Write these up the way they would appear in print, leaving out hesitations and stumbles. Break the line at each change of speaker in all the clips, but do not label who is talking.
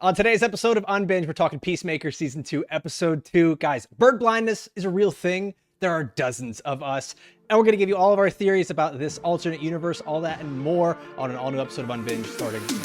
On today's episode of Unbinged, we're talking Peacemaker Season 2, Episode 2. Guys, bird blindness is a real thing. There are dozens of us. And we're going to give you all of our theories about this alternate universe, all that and more on an all-new episode of Unbinged starting now.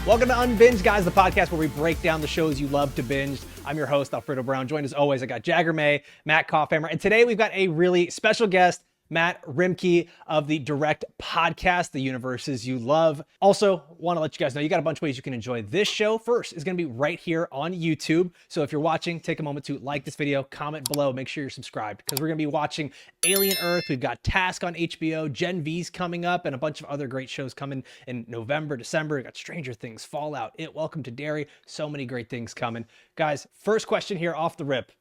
Welcome to Unbinged, guys, the podcast where we break down the shows you love to binge. I'm your host, Alfredo Brown. Joined as always, I got Jagger May, Matt Kaufhammer, and today we've got a really special guest, Matt Rimke of the Direct Podcast, The Universes You Love. Also, want to let you guys know you got a bunch of ways you can enjoy this show. First is going to be right here on YouTube. So if you're watching, take a moment to like this video, comment below, make sure you're subscribed because we're going to be watching Alien Earth. We've got Task on HBO, Gen V's coming up, and a bunch of other great shows coming in November, December. We've got Stranger Things, Fallout, It, Welcome to Derry. So many great things coming. Guys, first question here off the rip.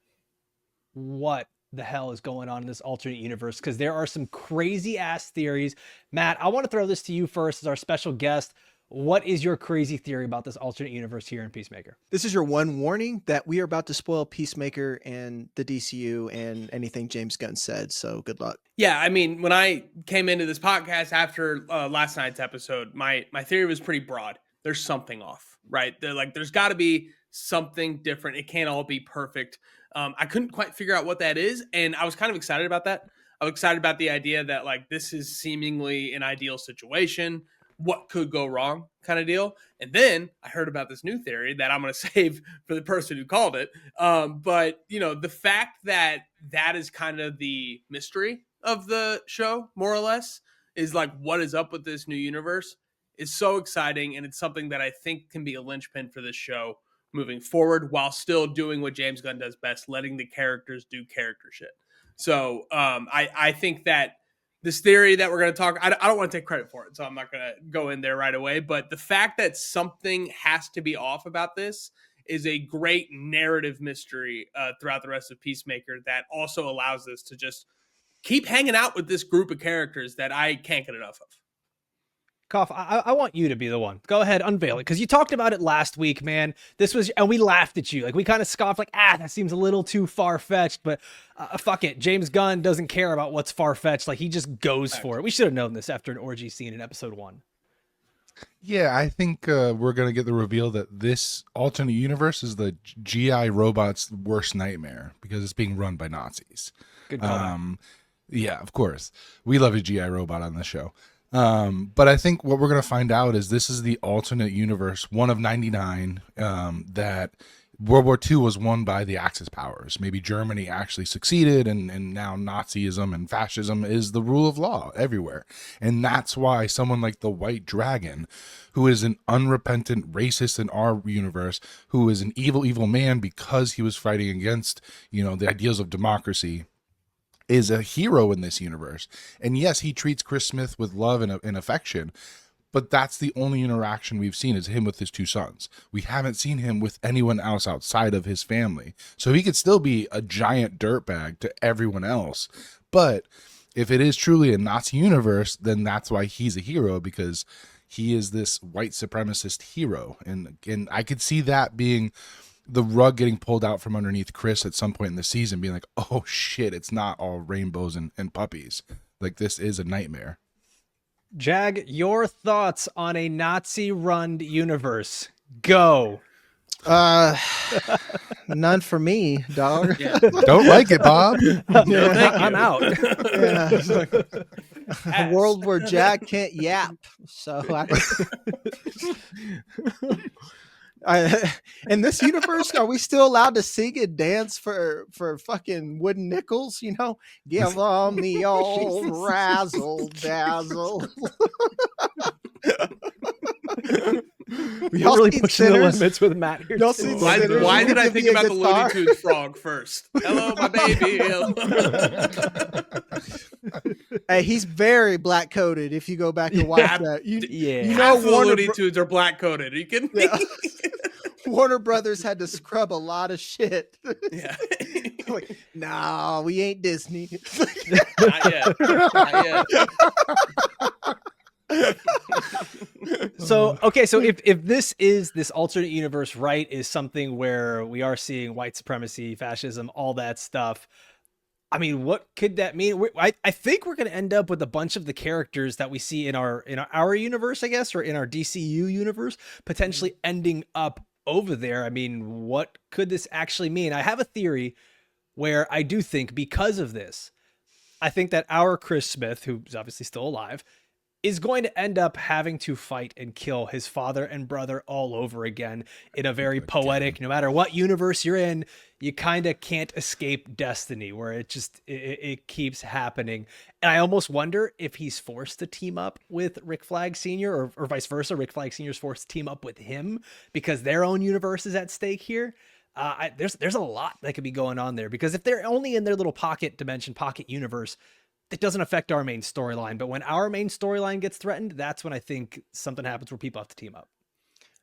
What the hell is going on in this alternate universe? Because there are some crazy ass theories. Matt, I want to throw this to you first as our special guest. What is your crazy theory about this alternate universe here in Peacemaker?
This is your one warning that we are about to spoil Peacemaker and the DCU and anything James Gunn said. So good luck.
Yeah, I mean, when I came into this podcast after last night's episode, my theory was pretty broad. There's something off, right? There's got to be something different. It can't all be perfect. I couldn't quite figure out what that is, and I was kind of excited about that. I was excited about the idea that this is seemingly an ideal situation. What could go wrong kind of deal. And then I heard about this new theory that I'm going to save for the person who called it. But, the fact that that is kind of the mystery of the show, more or less, is what is up with this new universe is so exciting. And it's something that I think can be a linchpin for this show moving forward while still doing what James Gunn does best, letting the characters do character shit. So I think that this theory that we're going to talk, I don't want to take credit for it, so I'm not going to go in there right away. But the fact that something has to be off about this is a great narrative mystery throughout the rest of Peacemaker that also allows us to just keep hanging out with this group of characters that I can't get enough of.
Koff, I want you to be the one. Go ahead, unveil it, because you talked about it last week, man. And we laughed at you. We kind of scoffed, that seems a little too far-fetched, but fuck it. James Gunn doesn't care about what's far-fetched. He just goes for it. We should have known this after an orgy scene in episode 1.
Yeah, I think we're going to get the reveal that this alternate universe is the GI robot's worst nightmare because it's being run by Nazis.
Good call.
Yeah, of course. We love a GI robot on this show. But I think what we're going to find out is this is the alternate universe, one of 99, that World War II was won by the Axis powers. Maybe Germany actually succeeded, and now Nazism and fascism is the rule of law everywhere. And that's why someone like the White Dragon, who is an unrepentant racist in our universe, who is an evil, evil man because he was fighting against, the ideals of democracy, is a hero in this universe. And yes, he treats Chris Smith with love and affection, but that's the only interaction we've seen is him with his two sons. We haven't seen him with anyone else outside of his family. So he could still be a giant dirtbag to everyone else. But if it is truly a Nazi universe, then that's why he's a hero, because he is this white supremacist hero. And I could see that being the rug getting pulled out from underneath Chris at some point in the season, being like, oh shit, it's not all rainbows and puppies. This is a nightmare.
Jag, your thoughts on a Nazi-run universe? Go.
None for me, dog.
Yeah.
Don't like it, Bob.
I'm out.
A world where Jag can't yap. So in this universe, are we still allowed to sing and dance for fucking wooden nickels? Give them the old razzle dazzle.
You're really pushing the limits with Matt here.
Why did I think about the Looney Tunes frog first? Hello, my baby.
Hey, he's very black coated. If you go back and watch that,
Half the Looney Tunes are black coated. Are you kidding me?
Yeah. Warner Brothers had to scrub a lot of shit.
Yeah.
No, we ain't Disney.
Not yet. Not yet.
So if this alternate universe, right, is something where we are seeing white supremacy, fascism, all that stuff, I mean, what could that mean? I think we're going to end up with a bunch of the characters that we see in our universe, I guess, or in our DCU universe, potentially ending up over there. I mean, what could this actually mean? I have a theory where I do think because of this, I think that our Chris Smith, who's obviously still alive, is going to end up having to fight and kill his father and brother all over again in a very poetic, no matter what universe you're in, you kind of can't escape destiny, where it keeps happening. And I almost wonder if he's forced to team up with Rick Flagg Sr. or vice versa. Rick Flagg Sr. is forced to team up with him because their own universe is at stake here. There's a lot that could be going on there, because if they're only in their little pocket dimension, pocket universe, it doesn't affect our main storyline. But when our main storyline gets threatened, that's when I think something happens where people have to team up.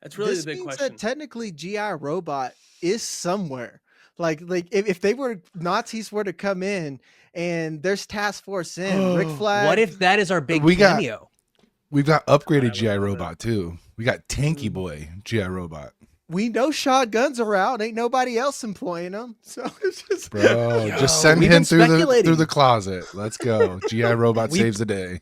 That's really
This
the big
means
question.
that technically GI Robot is somewhere. Like if they were Nazis were to come in and there's Task Force in, Rick Flag.
What if that is our big
We got-
cameo?
We've got upgraded
I
GI
love
Robot too. We got Tanky Boy GI Robot.
We know shotguns are out. Ain't nobody else employing them. So it's just
Bro,
Yo,
just send
we've
him
been
through
speculating.
the closet. Let's go. GI Robot saves the day.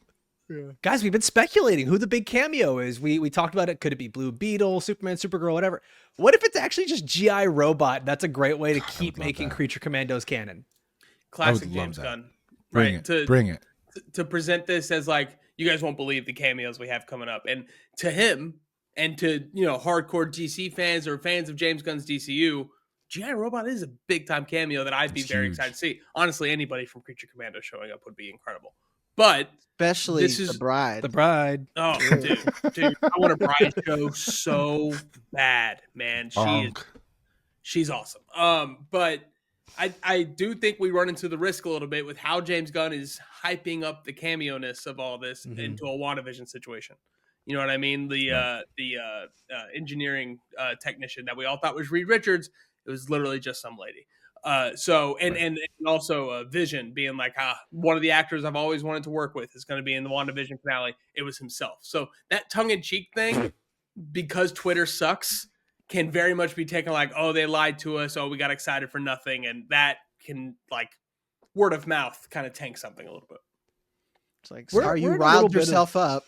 Guys, we've been speculating who the big cameo is. We talked about it. Could it be Blue Beetle, Superman, Supergirl, whatever? What if it's actually just GI Robot? That's a great way to keep
love
making
that.
Creature Commandos canon.
Classic
love
James
that.
Gunn.
Bring
right?
it. Bring it.
To present this as like, you guys won't believe the cameos we have coming up. And to him and to, hardcore DC fans or fans of James Gunn's DCU, G.I. Robot is a big time cameo that I'd be
It's
very
huge.
excited to see. Honestly, anybody from Creature Commando showing up would be incredible. But
especially
This is
the bride.
The Bride.
oh, dude, I want a bride show so bad, man.
Bonk.
She's awesome. But I do think we run into the risk a little bit with how James Gunn is hyping up the cameo-ness of all this into a WandaVision situation. You know what I mean? The engineering technician that we all thought was Reed Richards, it was literally just some lady. And also Vision being like, one of the actors I've always wanted to work with is going to be in the WandaVision finale. It was himself. So that tongue-in-cheek thing, because Twitter sucks, can very much be taken like, oh, they lied to us. Oh, we got excited for nothing. And that can, like, word of mouth kind of tank something a little bit.
It's like,
We're-
sorry,
we're
you
in a little
riled
bit of-
yourself up.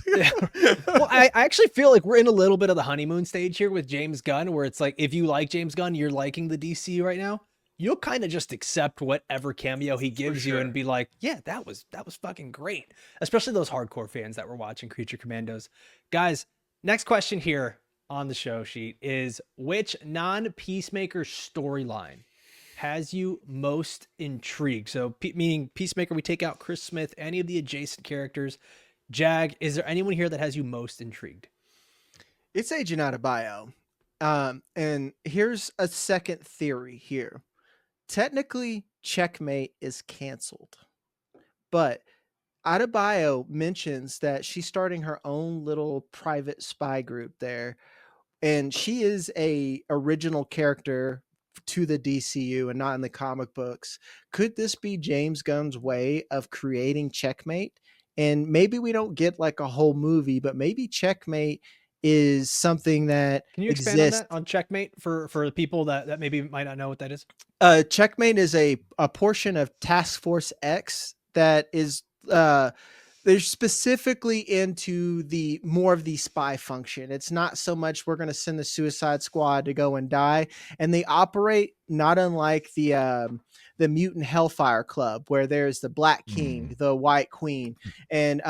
Yeah. Well, I actually feel like we're in a little bit of the honeymoon stage here with James Gunn, where it's like, if you like James Gunn, you're liking the DC right now, you'll kind of just accept whatever cameo he gives you
sure.
and be like, yeah, that was fucking great. Especially those hardcore fans that were watching Creature Commandos. Guys, next question here on the show sheet is, which non-Peacemaker storyline has you most intrigued? So meaning Peacemaker, we take out Chris Smith, any of the adjacent characters. Jag, is there anyone here that has you most intrigued?
It's Agent Adebayo. And here's a second theory here. Technically, Checkmate is canceled. But Adebayo mentions that she's starting her own little private spy group there. And she is a original character to the DCU and not in the comic books. Could this be James Gunn's way of creating Checkmate? And maybe we don't get like a whole movie, but maybe Checkmate is something that
Can you expand
exists.
on that, on Checkmate, for the people that maybe might not know what that is?
Checkmate is a portion of Task Force X that is they're specifically into the more of the spy function. It's not so much we're going to send the Suicide Squad to go and die, and they operate not unlike the Mutant Hellfire Club, where there's the Black King, the White Queen, and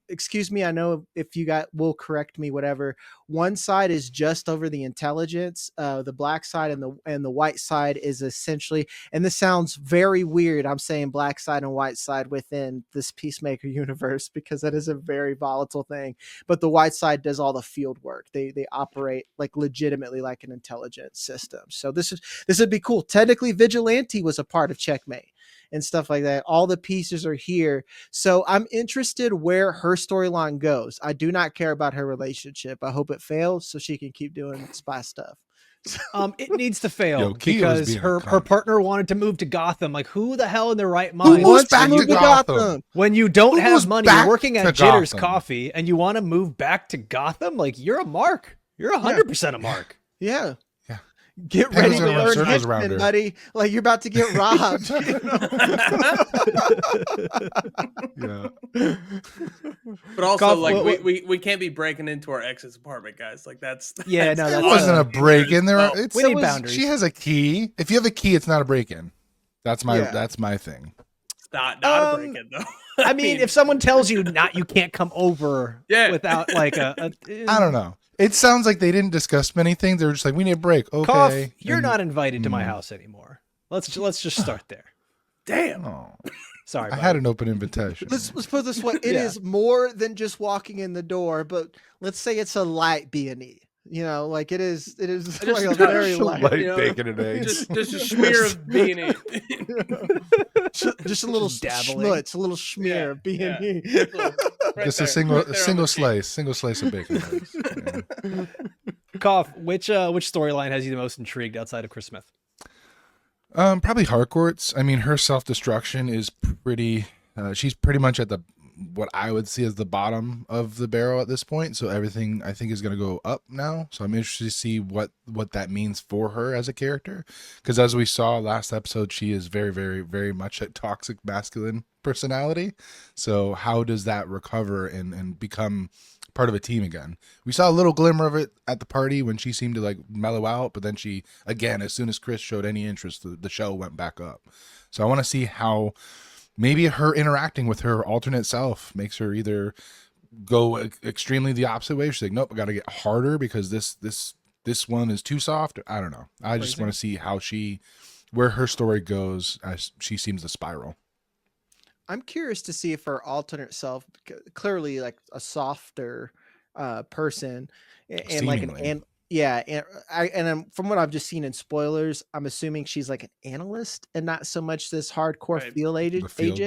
excuse me, I know if you will correct me, whatever. One side is just over the intelligence, the black side, and the white side is essentially, and this sounds very weird, I'm saying black side and white side within this Peacemaker universe because that is a very volatile thing. But the white side does all the field work. They operate like legitimately like an intelligence system. So this would be cool. Technically, Vigilante was a part of Checkmate and stuff like that. All the pieces are here. So I'm interested where her storyline goes. I do not care about her relationship. I hope it fails so she can keep doing spy stuff.
It needs to fail
Yo, Kia was
because
being a
her
cunt.
partner wanted to move to Gotham. Like, who the hell in their right mind?
moves
wants
back
move
to Gotham?
When you don't
Who
have
moves
money, you're
back
working
to
at Jitter's
Gotham?
Coffee, and you want to move back to Gotham? Like, you're a mark. You're 100% a mark.
Yeah. Get
Penguin's
ready to
gonna run
learn
circles around
Henchman,
her.
buddy. Like you're about to get robbed.
Yeah.
But also,
Cough,
like,
what-
we can't be breaking into our ex's apartment, guys. Like, that's
Yeah, no,
It
that's
wasn't a break in there.
Well,
It's,
we
it
need
was-
boundaries.
She has a key. If you have a key, it's not a break in. That's my
Yeah.
that's my thing.
not a break in though.
I mean, if someone tells you you can't come over
Yeah.
without like
I don't know. It sounds like they didn't discuss many things. They were just like, we need a break. Okay.
Cough, you're
And-
not invited to my house anymore. Let's just start there.
damn.
Oh,
Sorry,
I
buddy.
had an open invitation.
Let's put it this way. It is more than just walking in the door, but let's say it's a light B&E. You know, like it is
Just
like a
touch
very
the
light.
Light
you know,
bacon and eggs.
Just a smear of B&E.
Just a little
Dabbling.
schmutz, a little schmear
Yeah,
of B&E.
Right
Just
there,
a single
right there on the cheek.
single slice of bacon. and eggs. Yeah.
Cough, which storyline has you the most intrigued outside of Chris Smith?
Probably Harcourt's. I mean, her self-destruction is pretty. She's pretty much at what I would see as the bottom of the barrel at this point. So everything I think is going to go up now. So I'm interested to see what that means for her as a character. Because as we saw last episode, she is very, very, very much a toxic masculine personality. So how does that recover and become part of a team again? We saw a little glimmer of it at the party when she seemed to like mellow out, but then she, again, as soon as Chris showed any interest, the show went back up. So I want to see how maybe her interacting with her alternate self makes her either go extremely the opposite way. She's like, nope, I got to get harder because this one is too soft. I don't know. I just want to see where her story goes as she seems to spiral.
I'm curious to see if her alternate self, clearly like a softer person, and like
Seemingly.
from what I've just seen in spoilers, I'm assuming she's like an analyst and not so much this hardcore
Right.
field agent.
Field.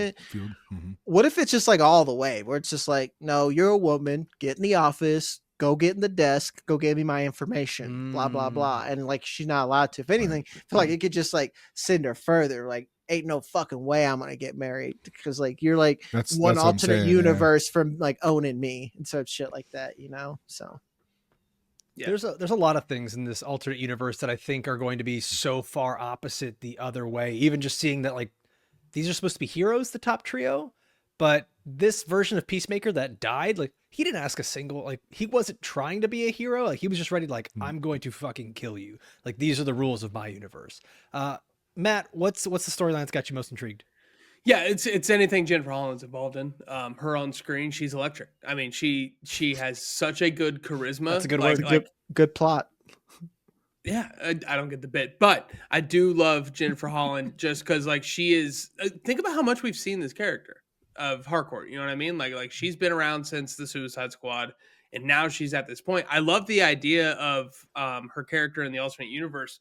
What if it's just like all the way, where it's just like, no, you're a woman, get in the office, go get in the desk, go give me my information, blah blah blah, and like she's not allowed to. If anything, I feel like it could just like send her further. Like, ain't no fucking way I'm gonna get married because like you're like
That's
one
what I'm
alternate
saying,
universe from like owning me and so shit like that, you know. So
Yeah.
There's a lot of things in this alternate universe that I think are going to be so far opposite the other way. Even just seeing that like these are supposed to be heroes, the top trio, but this version of Peacemaker that died, like he didn't ask a single, like he wasn't trying to be a hero. Like he was just ready, like I'm going to fucking kill you. Like these are the rules of my universe. Matt, what's the storyline that's got you most intrigued?
Yeah, it's anything Jennifer Holland's involved in. Her on screen, she's electric. I mean, she has such a good charisma.
That's a good
like,
word.
Like,
good plot.
yeah, I don't get the bit, but I do love Jennifer Holland just because like she is. Think about how much we've seen this character of Harcourt. You know what I mean? Like she's been around since the Suicide Squad, and now she's at this point. I love the idea of her character in the alternate universe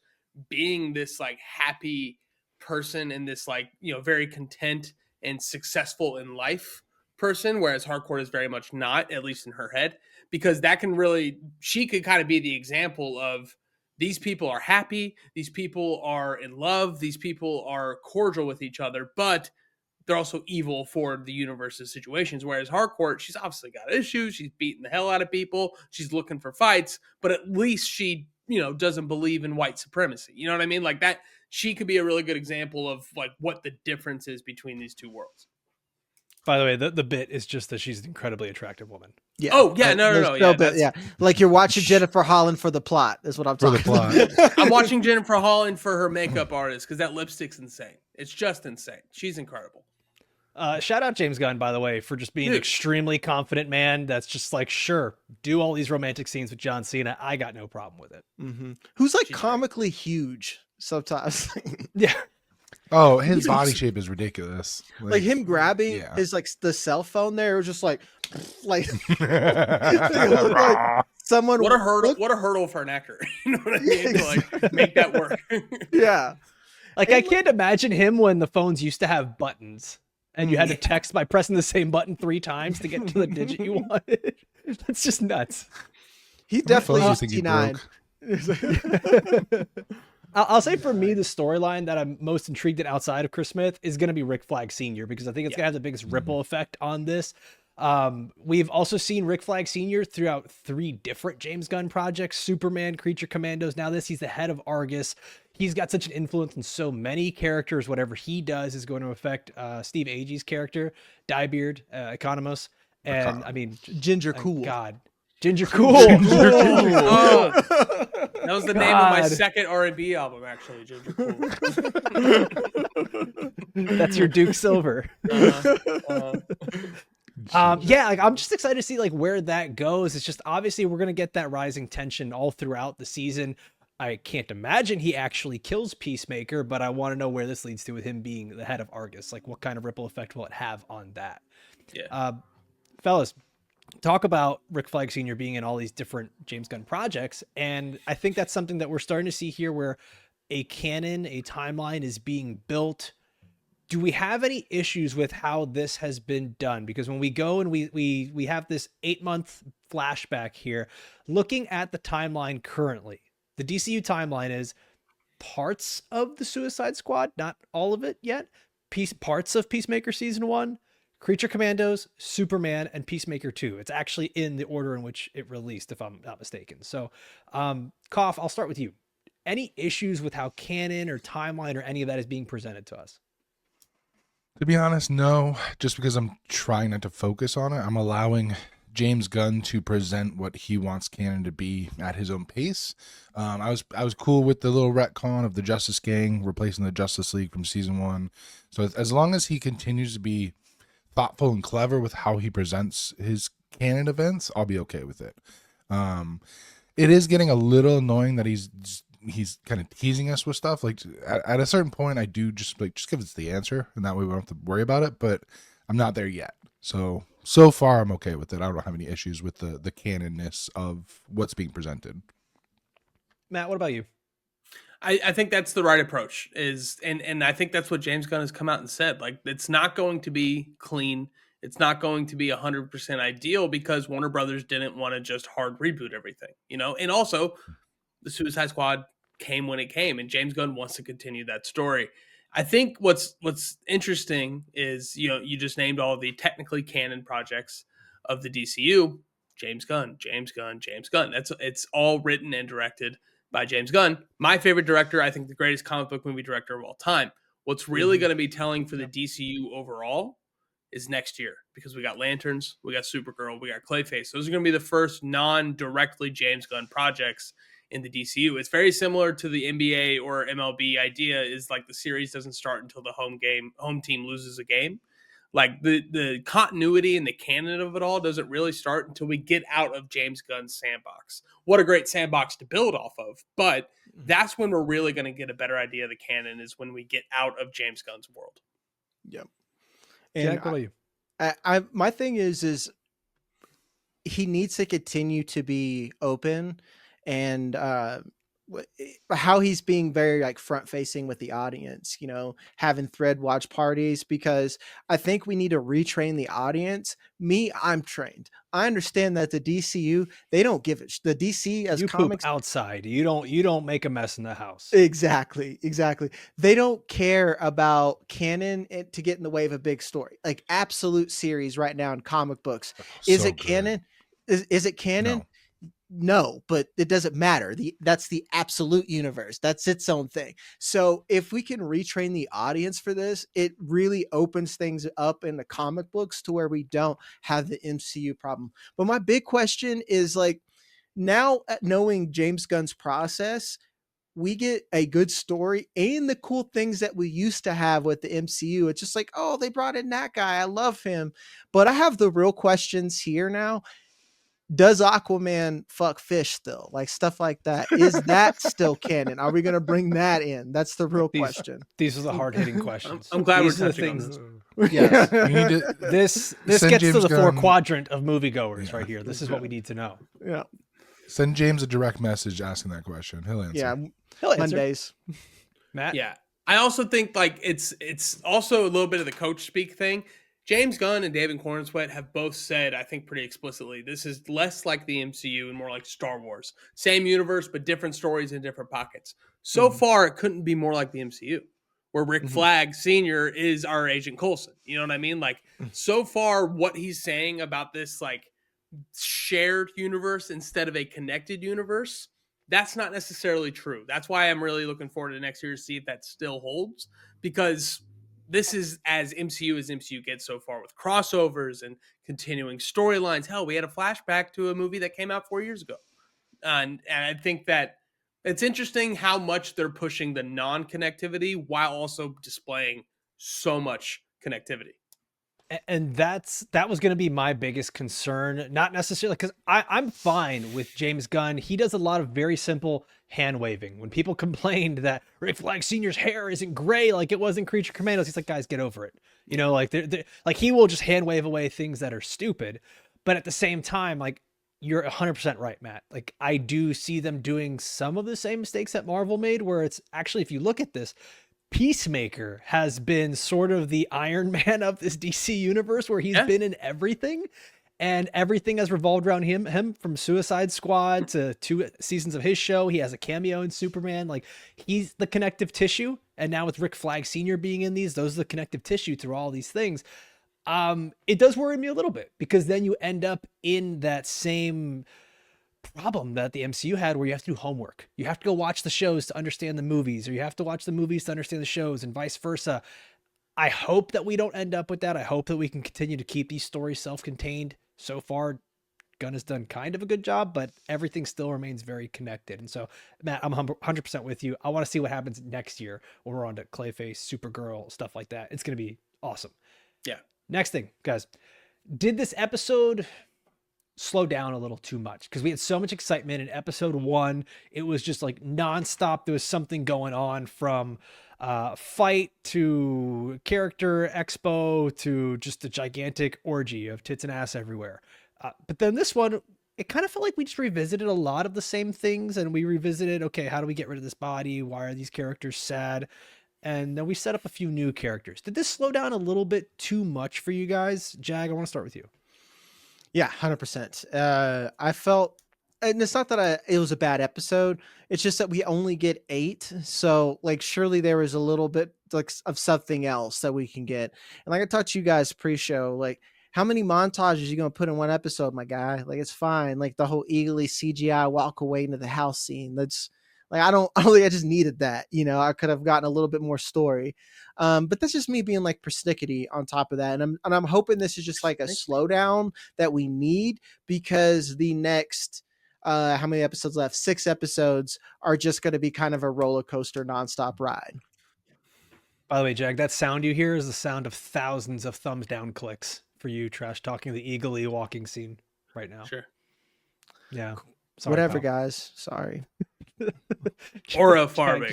being this like happy person and this like, you know, very content and successful in life person, whereas Harcourt is very much not, at least in her head, because that can really, she could kind of be the example of these people are happy, these people are in love, these people are cordial with each other, but they're also evil for the universe's situations. Whereas Harcourt, she's obviously got issues, she's beating the hell out of people, she's looking for fights, but at least she, you know, doesn't believe in white supremacy. You know what I mean? Like that, she could be a really good example of like what the difference is between these two worlds.
By the way, the bit is just that she's an incredibly attractive woman.
Yeah.
Oh yeah, no.
There's
Yeah,
bit, yeah. Like you're watching Jennifer Holland for the plot. Is what I'm
For the
talking
plot.
about.
I'm watching Jennifer Holland for her makeup artist because that lipstick's insane. It's just insane. She's incredible.
Shout out James Gunn, by the way, for just being an
Dude.
extremely confident man. That's just like, sure, do all these romantic scenes with John Cena. I got no problem with it.
Who's like
She's great.
comically huge sometimes.
Yeah.
Oh, his body shape is ridiculous.
Like him grabbing
yeah.
his like the cell phone there, it was just like it looked like someone.
What a hurdle!
looked-
What a hurdle for an actor. You know what I mean? To like make that work.
Yeah,
Like, I can't imagine him when the phones used to have buttons and you had to text by pressing the same button 3 times to get to the digit you wanted. That's just nuts.
he definitely
Phones
used
you think he
T9.
broke.
I'll say for me, the storyline that I'm most intrigued at outside of Chris Smith is going to be Rick Flagg Sr. because I think it's going to have the biggest ripple effect on this. We've also seen Rick Flag Sr. throughout 3 different James Gunn projects: Superman, Creature Commandos. Now this, he's the head of Argus. He's got such an influence on so many characters. Whatever he does is going to affect Steve Agee's character, Diebeard, Economos, and I mean
Ginger Cool.
God, Ginger Cool.
Oh, that was the name of my
God.
second R&B album, actually. Ginger Cool.
That's your Duke Silver. Yeah, like I'm just excited to see like where that goes. It's just obviously we're gonna get that rising tension all throughout the season. I can't imagine he actually kills Peacemaker, but I want to know where this leads to with him being the head of Argus. Like, what kind of ripple effect will it have on that?
Yeah.
Fellas, talk about Rick Flag Sr. being in all these different James Gunn projects, and I think that's something that we're starting to see here, where a canon, a timeline is being built. Do we have any issues with how this has been done? Because when we go and we have this 8-month flashback here, looking at the timeline currently, the DCU timeline is parts of the Suicide Squad, not all of it yet, parts of Peacemaker Season 1, Creature Commandos, Superman, and Peacemaker 2. It's actually in the order in which it released, if I'm not mistaken. So, Koff, I'll start with you. Any issues with how canon or timeline or any of that is being presented to us?
To be honest, no, just because I'm trying not to focus on it. I'm allowing James Gunn to present what he wants canon to be at his own pace. I was cool with the little retcon of the Justice Gang replacing the Justice League from season 1. So as long as he continues to be thoughtful and clever with how he presents his canon events, I'll be okay with it. It is getting a little annoying that he's kind of teasing us with stuff. Like at a certain point, I do just give us the answer, and that way we don't have to worry about it. But I'm not there yet. So far, I'm okay with it. I don't have any issues with the canonness of what's being presented.
Matt, what about you?
I think that's the right approach, and I think that's what James Gunn has come out and said. Like, it's not going to be clean. It's not going to be 100% ideal, because Warner Brothers didn't want to just hard reboot everything, and also the Suicide Squad came when it came, and James Gunn wants to continue that story. I think what's interesting is, you just named all of the technically canon projects of the DCU. James Gunn. It's all written and directed by James Gunn. My favorite director, I think the greatest comic book movie director of all time. What's really going to be telling for the DCU overall is next year, because we got Lanterns, we got Supergirl, we got Clayface. Those are going to be the first non-directly James Gunn projects in the DCU. It's very similar to the NBA or MLB idea, is like the series doesn't start until the home team loses a game. Like the continuity and the canon of it all doesn't really start until we get out of James Gunn's sandbox. What a great sandbox to build off of. But that's when we're really going to get a better idea of the canon, is when we get out of James Gunn's world.
Yep.
And Jack, what about you?
I my thing is he needs to continue to be open, and how he's being very like front facing with the audience, having thread watch parties, because I think we need to retrain the audience. I'm trained. I understand that the DCU, they don't give it. The DC as
you
comics
poop outside. You don't make a mess in the house.
Exactly. They don't care about canon to get in the way of a big story. Like absolute series right now in comic books. Is it canon? Is it canon? No, but it doesn't matter. That's the absolute universe. That's its own thing. So if we can retrain the audience for this, it really opens things up in the comic books to where we don't have the MCU problem. But my big question is, like, now knowing James Gunn's process, we get a good story and the cool things that we used to have with the MCU. It's just like, oh, they brought in that guy. I love him. But I have the real questions here now. Does Aquaman fuck fish still? Like stuff like that. Is that still canon? Are we going to bring that in? That's the real question.
These are the hard-hitting questions.
I'm glad
these
we're
are the
touching
things.
on this.
Yes. This gets
James
to the
Gunn,
4-quadrant of moviegoers right here. This is what we need to know.
Yeah.
Send James a direct message asking that question. He'll answer.
Yeah.
He'll answer.
Mondays.
Matt?
Yeah. I also think like it's also a little bit of the coach speak thing. James Gunn and David Corenswet have both said, I think pretty explicitly, this is less like the MCU and more like Star Wars. Same universe, but different stories in different pockets. So far, it couldn't be more like the MCU. where Rick Flagg Sr. is our Agent Coulson. You know what I mean? Like, so far, what he's saying about this, like, shared universe instead of a connected universe, that's not necessarily true. That's why I'm really looking forward to next year to see if that still holds, because this is as MCU gets so far with crossovers and continuing storylines. Hell, we had a flashback to a movie that came out 4 years ago. And I think that it's interesting how much they're pushing the non-connectivity while also displaying so much connectivity.
And that was going to be my biggest concern, not necessarily because I'm fine with James Gunn. He does a lot of very simple hand waving. When people complained that Rick Flag Sr.'s hair isn't gray like it was in Creature Commandos, he's like, guys, get over it. You know, like they're like, he will just hand wave away things that are stupid. But at the same time, like, you're 100% right, Matt. Like, I do see them doing some of the same mistakes that Marvel made, where it's actually, if you look at this, Peacemaker has been sort of the Iron Man of this DC universe, where he's been in everything, and everything has revolved around him from Suicide Squad to 2 seasons of his show. He has a cameo in Superman. Like, he's the connective tissue. And now with Rick Flag Sr. being in these, those are the connective tissue through all these things. It does worry me a little bit, because then you end up in that same problem that the MCU had, where you have to do homework. You have to go watch the shows to understand the movies, or you have to watch the movies to understand the shows, and vice versa. I hope that we don't end up with that. I hope that we can continue to keep these stories self-contained. So far, Gunn has done kind of a good job, but everything still remains very connected. And so, Matt, I'm 100% with you. I want to see what happens next year when we're on to Clayface, Supergirl, stuff like that. It's going to be awesome.
Yeah.
Next thing, guys. Did this episode slow down a little too much? Because we had so much excitement in episode 1. It was just like nonstop. There was something going on, from fight to character expo to just a gigantic orgy of tits and ass everywhere. But then this one, it kind of felt like we just revisited a lot of the same things, and we revisited, okay, how do we get rid of this body? Why are these characters sad? And then we set up a few new characters. Did this slow down a little bit too much for you guys? Jag, I want to start with you.
Yeah, 100%. I felt, and it's not that it was a bad episode. It's just that we only get 8. So, like, surely there was a little bit like of something else that we can get. And like I talked to you guys pre-show, like, how many montages are you going to put in one episode, my guy? Like, it's fine. Like, the whole eagerly CGI walk away into the house scene. That's like, I don't think I just needed that. You know, I could have gotten a little bit more story. But that's just me being like persnickety on top of that. And I'm hoping this is just like a slowdown that we need, because the next, how many episodes left? 6 episodes are just going to be kind of a roller coaster nonstop ride.
By the way, Jag, that sound you hear is the sound of thousands of thumbs down clicks for you trash talking the eagerly walking scene right now.
Sure.
Yeah. Sorry,
Whatever,
pal.
guys. Sorry.
Aura farming.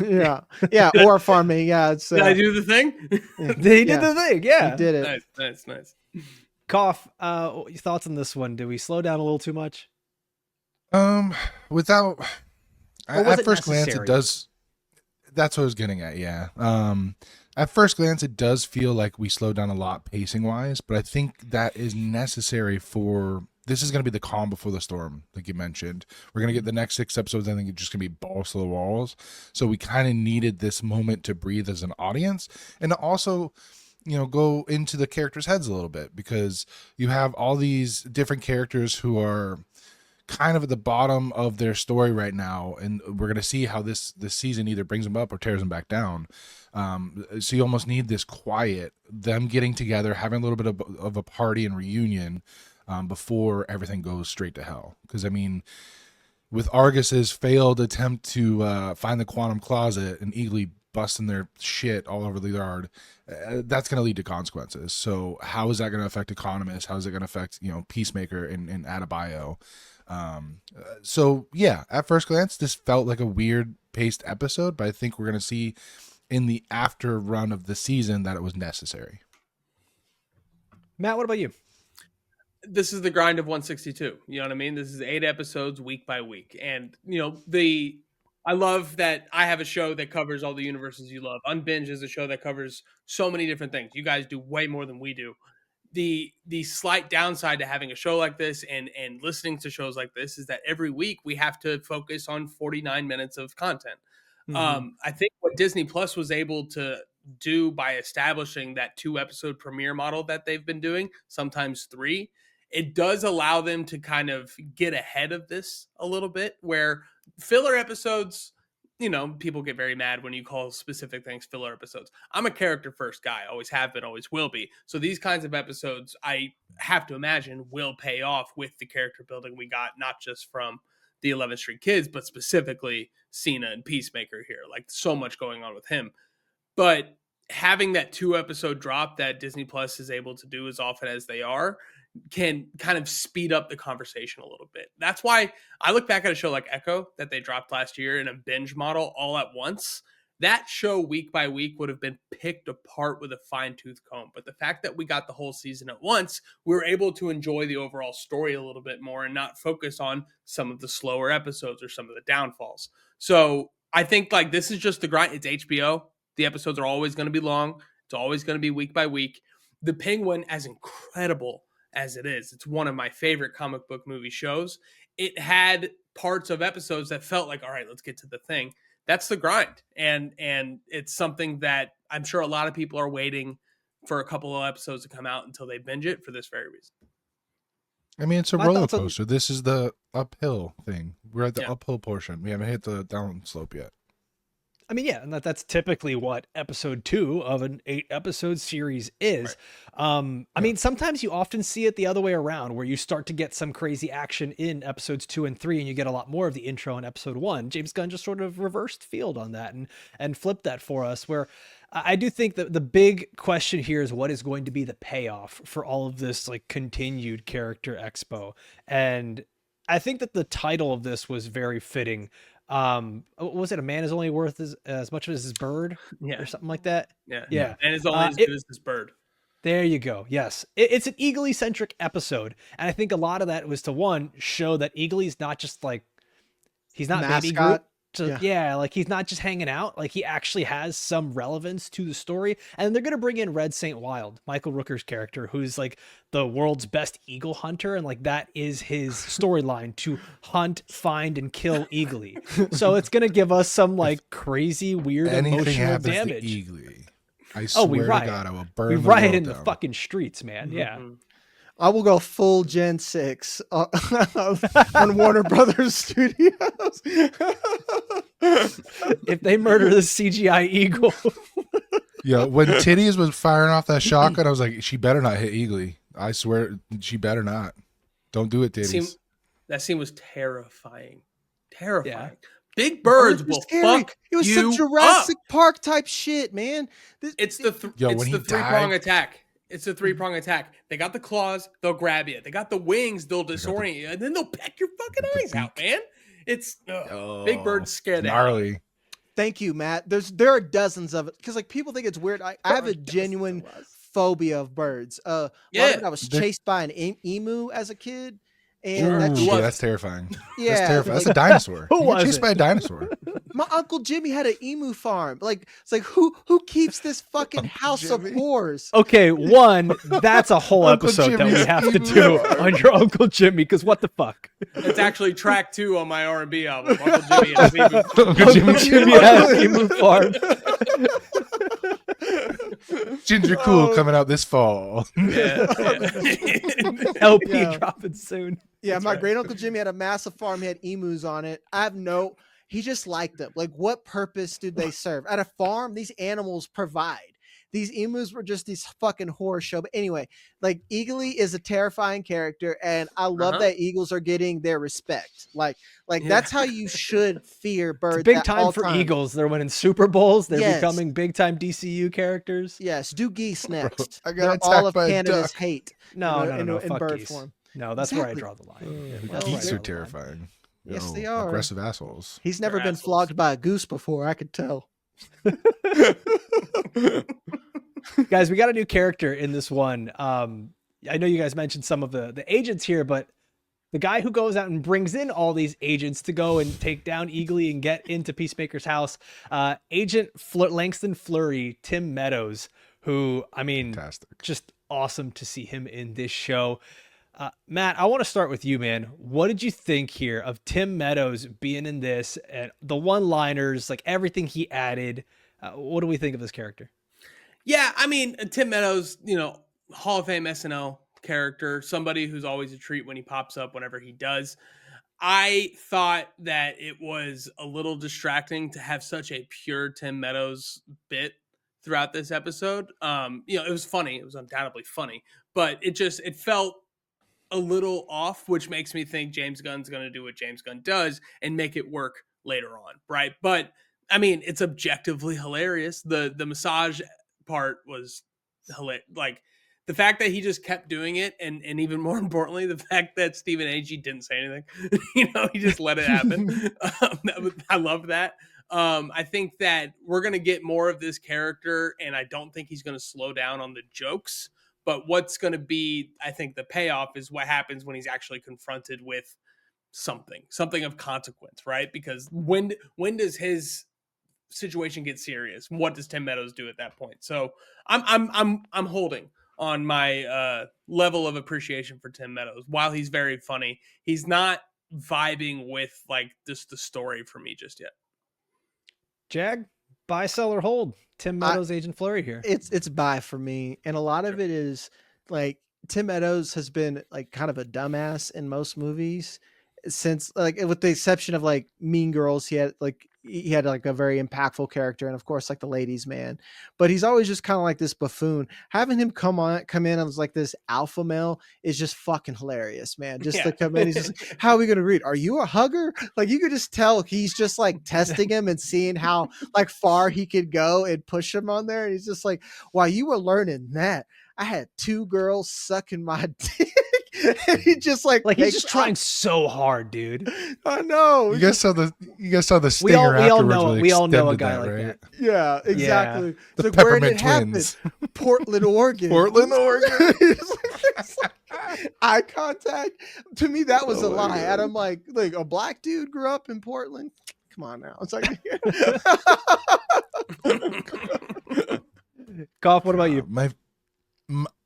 Yeah. Aura farming. Yeah. It's,
Did I do the thing?
They did the thing. Yeah.
You did it.
Nice.
Cough. Your thoughts on this one? Did we slow down a little too much?
Without, at first glance,
necessary?
it does. That's what I was getting at. Yeah. At first glance, it does feel like we slowed down a lot pacing wise, but I think that is necessary for. This is going to be the calm before the storm, like you mentioned. We're going to get the next 6 episodes. I think it's just going to be balls to the walls. So we kind of needed this moment to breathe as an audience, and to also, you know, go into the characters' heads a little bit, because you have all these different characters who are kind of at the bottom of their story right now, and we're going to see how this season either brings them up or tears them back down. So you almost need this quiet, them getting together, having a little bit of a party and reunion, before everything goes straight to hell. Because I mean, with Argus's failed attempt to find the quantum closet and eagerly busting their shit all over the yard, that's going to lead to consequences. So how is that going to affect Economist? How is it going to affect, you know, Peacemaker and Adebayo? So yeah, at first glance, this felt like a weird paced episode, but I think we're going to see in the after run of the season that it was necessary.
Matt, what about you?
This is the grind of 162. You know what I mean? This is 8 episodes week by week. And, you know, I love that I have a show that covers all the universes you love. Unbinged is a show that covers so many different things. You guys do way more than we do. The slight downside to having a show like this and listening to shows like this is that every week we have to focus on 49 minutes of content. I think what Disney Plus was able to do by establishing that 2-episode premiere model that they've been doing, sometimes 3, it does allow them to kind of get ahead of this a little bit, where filler episodes, people get very mad when you call specific things filler episodes. I'm a character first guy, always have been, always will be. So these kinds of episodes, I have to imagine, will pay off with the character building we got, not just from the 11th Street Kids, but specifically Cena and Peacemaker here. Like, so much going on with him. But having that 2-episode drop that Disney Plus is able to do as often as they are can kind of speed up the conversation a little bit. That's why I look back at a show like Echo that they dropped last year in a binge model all at once. That show week by week would have been picked apart with a fine-tooth comb. But the fact that we got the whole season at once, we were able to enjoy the overall story a little bit more and not focus on some of the slower episodes or some of the downfalls. So I think like this is just the grind. It's HBO. The episodes are always going to be long. It's always going to be week by week. The Penguin, as incredible as it is, it's one of my favorite comic book movie shows. It had parts of episodes that felt like, all right, let's get to the thing. That's the grind. And it's something that I'm sure a lot of people are waiting for a couple of episodes to come out until they binge it for this very reason.
I mean, it's a roller coaster. This is the uphill thing. We're at the uphill portion. We haven't hit the down slope yet.
I mean, yeah, and that's typically what episode 2 of an 8-episode series is. Right. I mean, sometimes you often see it the other way around, where you start to get some crazy action in episodes 2 and 3, and you get a lot more of the intro in episode 1. James Gunn just sort of reversed field on that and flipped that for us, where I do think that the big question here is what is going to be the payoff for all of this like continued character expo. And I think that the title of this was very fitting. Was it A Man Is Only Worth as much as his bird?
Yeah.
Or something like that?
Yeah. And it's only as good as his bird.
There you go. Yes. It's an Eagly centric episode. And I think a lot of that was to, one, show that Eagly's not just like, he's not baby Groot. Like he's not just hanging out. Like he actually has some relevance to the story. And they're going to bring in Red St. Wild, Michael Rooker's character, who's like the world's best eagle hunter. And like that is his storyline, to hunt, find, and kill Eagly. So it's going to give us some like crazy, weird, emotional damage.
To Eagly, I swear to God, I will burn the world
riot in
down.
The fucking streets, man. Yeah.
I will go full Gen 6 on Warner Brothers Studios.
If they murder the CGI eagle.
Yeah, when Titties was firing off that shotgun, I was like, she better not hit Eagly. I swear, she better not. Don't do it, Titties.
That scene was terrifying. Terrifying. Yeah. Big
birds
will
scary.
fuck
It was
you
some Jurassic
up.
Park type shit, man.
It's the three-prong attack. It's a 3-prong attack. They got the claws, they'll grab you. They got the wings, they'll disorient you, and then they'll peck your fucking eyes out, man. It's big birds scare them.
Gnarly.
Thank you, Matt. There are dozens of it because like people think it's weird. I have a genuine phobia of birds. I was chased by an emu as a kid. And
that's terrifying.
Yeah,
that's terrifying. That's a dinosaur.
Who was
chased by a dinosaur?
My Uncle Jimmy had an emu farm. Like it's like who keeps this fucking house of horrors?
Okay, one, that's a whole episode that we have to do on your Uncle Jimmy, because what the fuck?
It's actually track 2 on my R&B album. Uncle Jimmy has emu.
Uncle Jimmy has emu farm.
Ginger Cool coming out this fall.
LP dropping soon.
Yeah, my great Uncle Jimmy had a massive farm. He had emus on it. He just liked them. Like, what purpose did they serve? At a farm, these animals provide. These emus were just these fucking horror show. But anyway, like Eagly is a terrifying character, and I love that eagles are getting their respect. Like that's how you should fear birds.
It's big time for eagles. They're winning Super Bowls. They're becoming big time DCU characters.
Yes, do geese next.
I got
They're all of Canada's hate.
No,
in bird
geese.
form.
No, that's where I draw the line.
Geese are terrifying.
Yes, they are.
Aggressive assholes.
He's never been flogged by a goose before, I could tell.
Guys, we got a new character in this one. I know you guys mentioned some of the agents here, but the guy who goes out and brings in all these agents to go and take down Eagly and get into Peacemaker's house, Agent Langston Fleury, Tim Meadows, who, I mean,
fantastic.
Just awesome to see him in this show. Matt, I want to start with you, man. What did you think here of Tim Meadows being in this and the one-liners, like everything he added? What do we think of this character?
Yeah, I mean, Tim Meadows, Hall of Fame SNL character, somebody who's always a treat when he pops up whenever he does. I thought that it was a little distracting to have such a pure Tim Meadows bit throughout this episode. It was funny. It was undoubtedly funny, but it felt a little off, which makes me think James Gunn's going to do what James Gunn does and make it work later on, right? But I mean, it's objectively hilarious. The massage part was hilarious. Like the fact that he just kept doing it, and even more importantly, the fact that Stephen Agee didn't say anything. He just let it happen. I love that. I think that we're going to get more of this character, and I don't think he's going to slow down on the jokes. But what's going to be, I think, the payoff is what happens when he's actually confronted with something of consequence, right? Because when does his situation get serious? What does Tim Meadows do at that point? So I'm holding on my level of appreciation for Tim Meadows. While he's very funny, he's not vibing with like just the story for me just yet.
Jag, buy, sell, or hold? Tim Meadows, Agent Fleury here.
It's buy for me, and a lot of it is like Tim Meadows has been like kind of a dumbass in most movies since, like, with the exception of like Mean Girls. He had like a very impactful character, and of course like The Ladies Man, but he's always just kind of like this buffoon. Having him come in as like this alpha male is just fucking hilarious, man. Just to come in, he's just like, how are we gonna read? Are you a hugger? Like, you could just tell he's just like testing him and seeing how like far he could go and push him on there. And he's just like, while you were learning that, I had 2 girls sucking my dick. And he just like
he's just trying so hard, dude.
I know.
You guys saw the stinger afterwards.
We all know a guy like that.
Yeah, exactly.
Yeah.
The
like, Peppermint
Twins.
Twins.
Portland, Oregon. It's like eye contact. To me, that was a lie. And I'm like a black dude grew up in Portland. Come on now. It's like
Goff, what about you?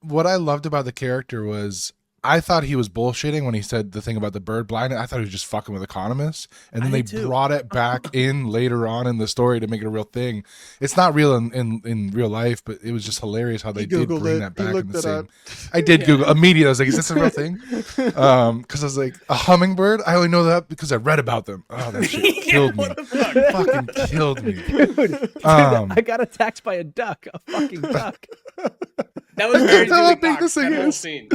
What I loved about the character was, I thought he was bullshitting when he said the thing about the bird blindness. I thought he was just fucking with economists. And then they brought it back in later on in the story to make it a real thing. It's not real in real life, but it was just hilarious how they did bring that back in the same. I did Google immediately. I was like, is this a real thing? Because I was like, a hummingbird? I only know that because I read about them. Oh, that shit killed me. Fucking killed me.
Dude, I got attacked by a duck. A fucking duck.
That was very
how
Dewey
big
Cox,
this thing
that whole
is.
scene.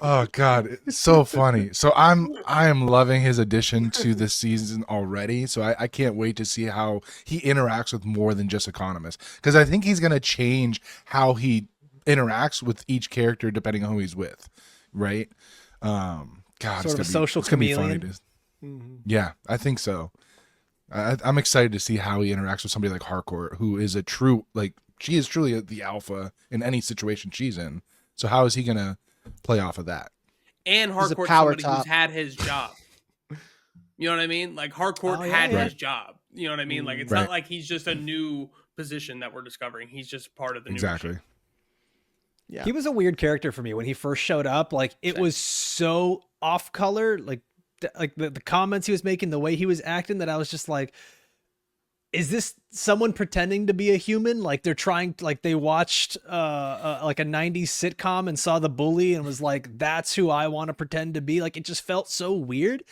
Oh god, it's so funny. So I am loving his addition to this season already. So I can't wait to see how he interacts with more than just economists, because I think he's gonna change how he interacts with each character depending on who he's with, right? God,
sort of a social chameleon.
Yeah, I think so. I'm excited to see how he interacts with somebody like Harcourt, who is a true, like, she is truly the alpha in any situation she's in. So how is he going to play off of that?
And Harcourt, somebody who's had his job. You know what I mean? Like, Harcourt had his job. You know what I mean? Like, it's not like he's just a new position that we're discovering. He's just part of the new machine.
Yeah.
He was a weird character for me when he first showed up. Like, it was so off color. Like the comments he was making, the way he was acting, that I was just like, is this someone pretending to be a human? Like, they're trying, like, they watched like a 90s sitcom and saw The Bully and was like, that's who I want to pretend to be. Like, it just felt so weird.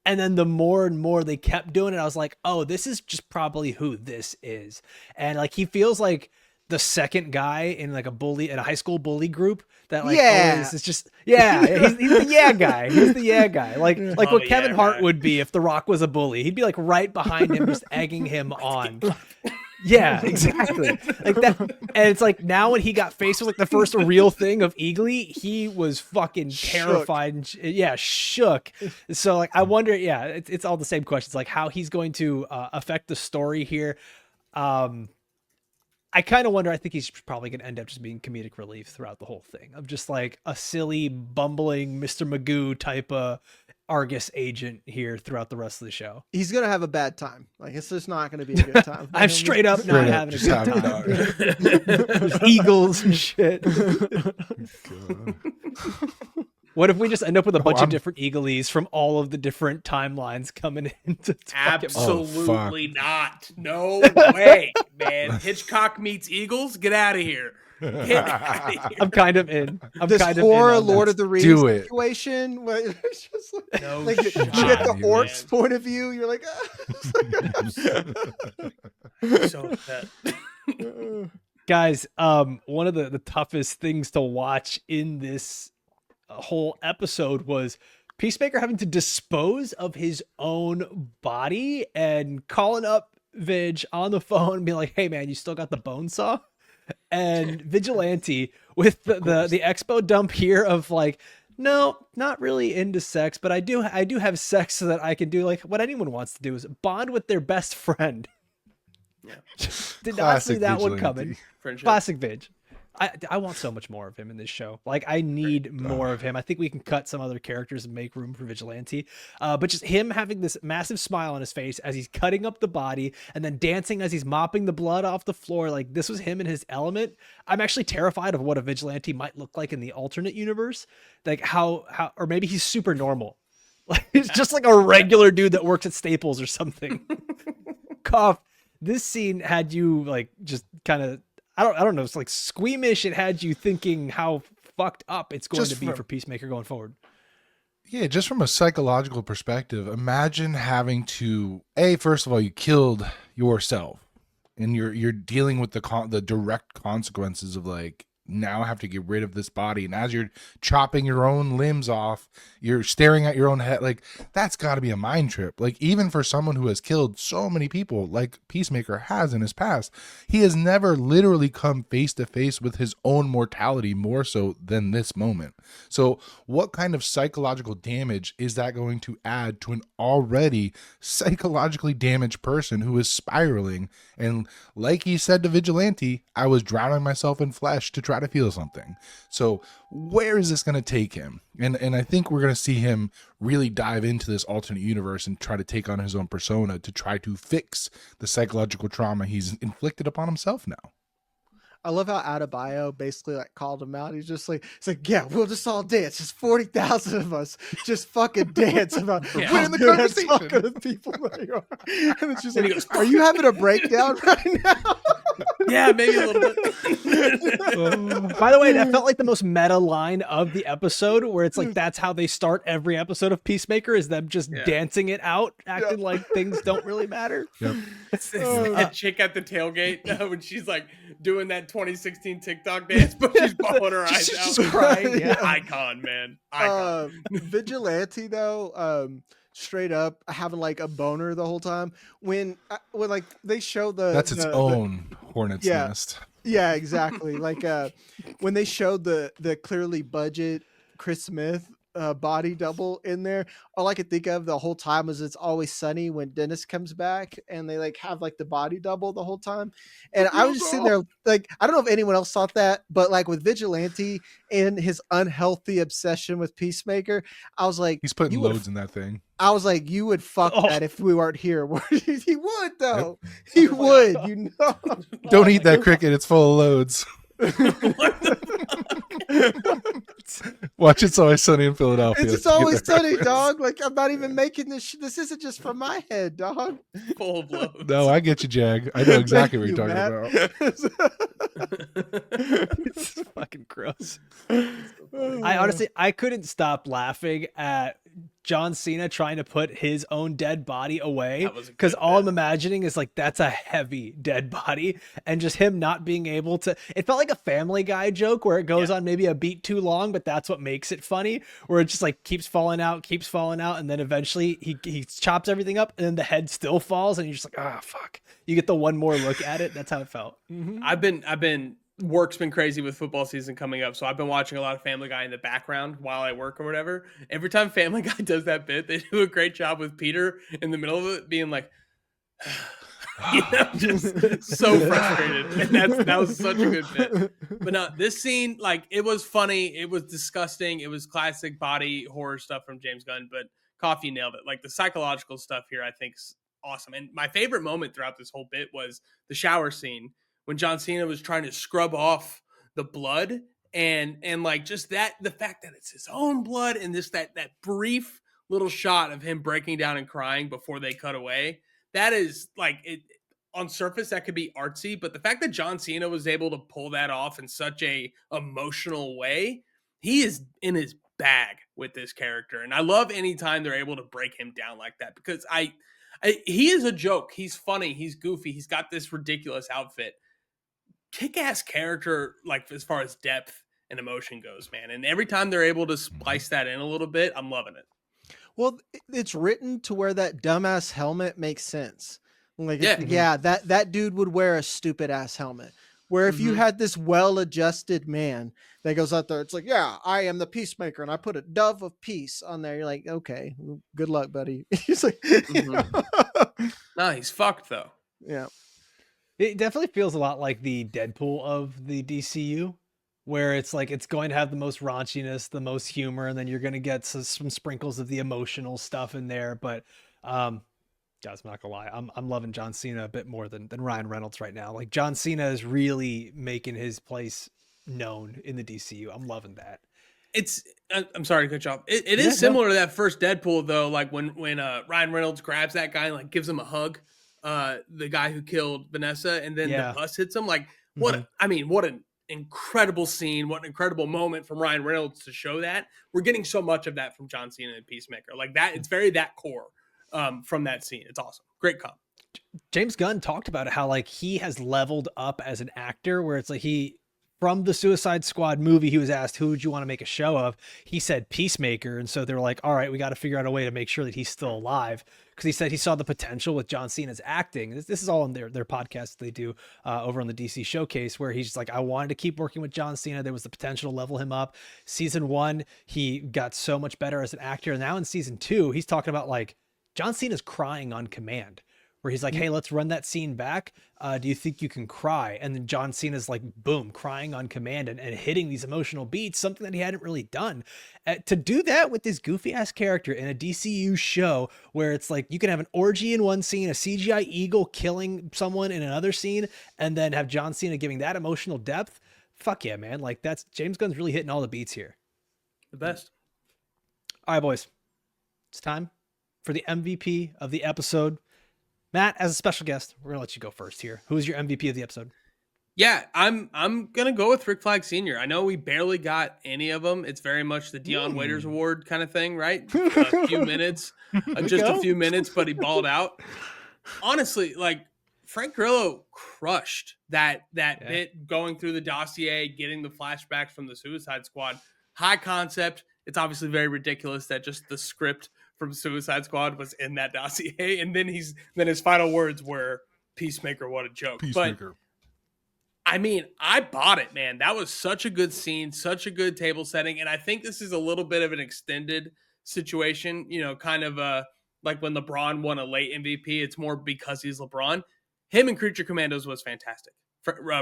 And then the more and more they kept doing it, I was like, oh, this is just probably who this is. And like, he feels like the second guy in like in a high school bully group that like always is just he's the guy. He's the guy. Like what Kevin Hart would be if The Rock was a bully. He'd be like right behind him, just egging him on. Yeah, exactly. Like that. And it's like, now when he got faced with like the first real thing of Eagly, he was fucking terrified and shook. So like, I wonder, it's all the same questions, like how he's going to affect the story here. I kind of wonder, I think he's probably going to end up just being comedic relief throughout the whole thing, of just like a silly, bumbling Mr. Magoo type of Argus agent here throughout the rest of the show.
He's going to have a bad time. Like, it's just not going to be a good time.
I'm straight up not having a good time. There's eagles and shit. What if we just end up with a bunch of
I'm-
different eagles from all of the different timelines coming into
Absolutely not. No way, man. Hitchcock meets Eagles. Get out of here. Get out of here.
I'm kind of in. I'm
This
kind
horror
of in on
Lord
that.
of the Rings
Do it.
situation, where it's just like,
No
like you
shot,
get the
man.
orcs point of view. You're like,
So upset.
Guys, one of the toughest things to watch in this whole episode was Peacemaker having to dispose of his own body and calling up Vidge on the phone and being like, "Hey man, you still got the bone saw?" And Vigilante with the expo dump here of like, no, not really into sex, but I do have sex so that I can do like what anyone wants to do, is bond with their best friend.
Yeah.
Did not see
Classic
that one
Vigilante.
coming.
Friendship.
Classic Vidge. I want so much more of him in this show. Like, I need more of him. I think we can cut some other characters and make room for Vigilante. But just him having this massive smile on his face as he's cutting up the body and then dancing as he's mopping the blood off the floor. Like, this was him in his element. I'm actually terrified of what a Vigilante might look like in the alternate universe. Like how or maybe he's super normal. Like, he's just like a regular dude that works at Staples or something. Cough. This scene had you like just kind of, I don't know, it's like squeamish. It had you thinking how fucked up it's going
Just
to be
from-
for Peacemaker going forward.
Yeah, just from a psychological perspective, imagine having to first of all, you killed yourself, and you're dealing with the direct consequences of like, now I have to get rid of this body, and as you're chopping your own limbs off, you're staring at your own head. Like, that's got to be a mind trip. Like, even for someone who has killed so many people like Peacemaker has in his past, he has never literally come face to face with his own mortality more so than this moment. So what kind of psychological damage is that going to add to an already psychologically damaged person who is spiraling? And like he said to Vigilante, I was drowning myself in flesh to try to feel something. So where is this going to take him? And I think we're going to see him really dive into this alternate universe and try to take on his own persona to try to fix the psychological trauma he's inflicted upon himself now.
I love how Adebayo basically like called him out. He's just like, it's like, yeah, we'll just all dance. Just 40,000 of us just fucking dance about
Yeah.
we're
in the conversation.
talking to people that you are. And then she's
And
like,
he goes,
are you having a breakdown right now?
Yeah, maybe a little bit.
By the way, that felt like the most meta line of the episode, where it's like that's how they start every episode of Peacemaker, is them just
Yeah.
dancing it out, acting like things don't really matter.
Yep.
It's that chick at the tailgate when she's like doing that 2016 TikTok dance, but she's bawling her eyes out.
Just crying. Yeah.
Icon, man. Icon.
Vigilante though, straight up having like a boner the whole time when like they show
That's its own hornet's
yeah.
nest.
Yeah, exactly. Like when they showed the clearly budget Chris Smith body double in there, all I could think of the whole time was It's Always Sunny when Dennis comes back and they like have like the body double the whole time. And I was just sitting there like, I don't know if anyone else thought that, but like with Vigilante and his unhealthy obsession with Peacemaker, I was like,
He's putting
you would
loads in that thing.
I was like, you would fuck
Oh.
that if we weren't here. He would though. He would, you know.
Don't eat that cricket. It's full of loads. Watch It's Always Sunny in Philadelphia.
It's always sunny, dog. Like, I'm not even making this. This isn't just from my head, dog.
Full of loads.
No, I get you, Jag. I know exactly what
Thank
you're
you,
talking
Matt.
about.
It's fucking gross. I honestly, I couldn't stop laughing at John Cena trying to put his own dead body away,
That was a
because
good
all
bit.
I'm imagining is like, that's a heavy dead body, and just him not being able to. It felt like a Family Guy joke where it goes on maybe a beat too long, but that's what makes it funny, where it just like keeps falling out, and then eventually he chops everything up, and then the head still falls, and you're just like, ah, fuck. You get the one more look at it. That's how it felt.
I've been work's been crazy with football season coming up, so I've been watching a lot of Family Guy in the background while I work or whatever. Every time Family Guy does that bit, they do a great job with Peter in the middle of it being like, you know, just so frustrated. And that was such a good bit. But no, this scene, like, it was funny, it was disgusting, it was classic body horror stuff from James Gunn, but Coffee nailed it. Like, the psychological stuff here, I think, is awesome. And my favorite moment throughout this whole bit was the shower scene when John Cena was trying to scrub off the blood and like just that, the fact that it's his own blood, and this that brief little shot of him breaking down and crying before they cut away, that is like it on surface that could be artsy, but the fact that John Cena was able to pull that off in such a emotional way, he is in his bag with this character. And I love anytime they're able to break him down like that, because he is a joke. He's funny, he's goofy, he's got this ridiculous outfit. Kick-ass character, like as far as depth and emotion goes, man. And every time they're able to splice that in a little bit, I'm loving it.
Well, it's written to where that dumbass helmet makes sense. Like,
Yeah.
that dude would wear a stupid ass helmet. Where if you had this well-adjusted man that goes out there, it's like, yeah, I am the Peacemaker, and I put a dove of peace on there. You're like, okay, good luck, buddy. He's like,
No, he's fucked though.
Yeah.
It definitely feels a lot like the Deadpool of the DCU, where it's like it's going to have the most raunchiness, the most humor, and then you're going to get some sprinkles of the emotional stuff in there. But guys, I'm not gonna lie, I'm loving John Cena a bit more than Ryan Reynolds right now. Like John Cena is really making his place known in the DCU. I'm loving that.
I'm sorry to cut you off. It is similar to that first Deadpool though, like when Ryan Reynolds grabs that guy and like gives him a hug, the guy who killed Vanessa, and then the bus hits him. Like what an incredible scene, what an incredible moment from Ryan Reynolds to show that. We're getting so much of that from John Cena and Peacemaker. Like that, it's very that core from that scene. It's awesome. Great comp.
James Gunn talked about it, how like he has leveled up as an actor, where it's like from the Suicide Squad movie, he was asked, who would you want to make a show of? He said Peacemaker. And so they're like, all right, we got to figure out a way to make sure that he's still alive. Because he said he saw the potential with John Cena's acting. This is all in their podcast they do over on the DC Showcase, where he's just like, I wanted to keep working with John Cena. There was the potential to level him up. Season 1, he got so much better as an actor. And now in season 2, he's talking about like John Cena's crying on command, where he's like, hey, let's run that scene back. Do you think you can cry? And then John Cena's like, boom, crying on command and hitting these emotional beats, something that he hadn't really done. To do that with this goofy ass character in a DCU show where it's like you can have an orgy in one scene, a CGI eagle killing someone in another scene, and then have John Cena giving that emotional depth. Fuck yeah, man. Like that's James Gunn's really hitting all the beats here.
The best.
All right, boys. It's time for the MVP of the episode. Matt, as a special guest, we're gonna let you go first here. Who is your MVP of the episode?
Yeah, I'm gonna go with Rick Flag Sr. I know we barely got any of them. It's very much the Dion Waiters Award kind of thing, right? A few minutes, just a few minutes, but he balled out. Honestly, like Frank Grillo crushed that bit going through the dossier, getting the flashbacks from the Suicide Squad. High concept. It's obviously very ridiculous that just the script from Suicide Squad was in that dossier, and then his final words were Peacemaker, what a joke.
Peacemaker.
But I mean, I bought it, man. That was such a good scene, such a good table setting, and I think this is a little bit of an extended situation, kind of like when LeBron won a late MVP. It's more because he's LeBron. Him and Creature Commandos was fantastic.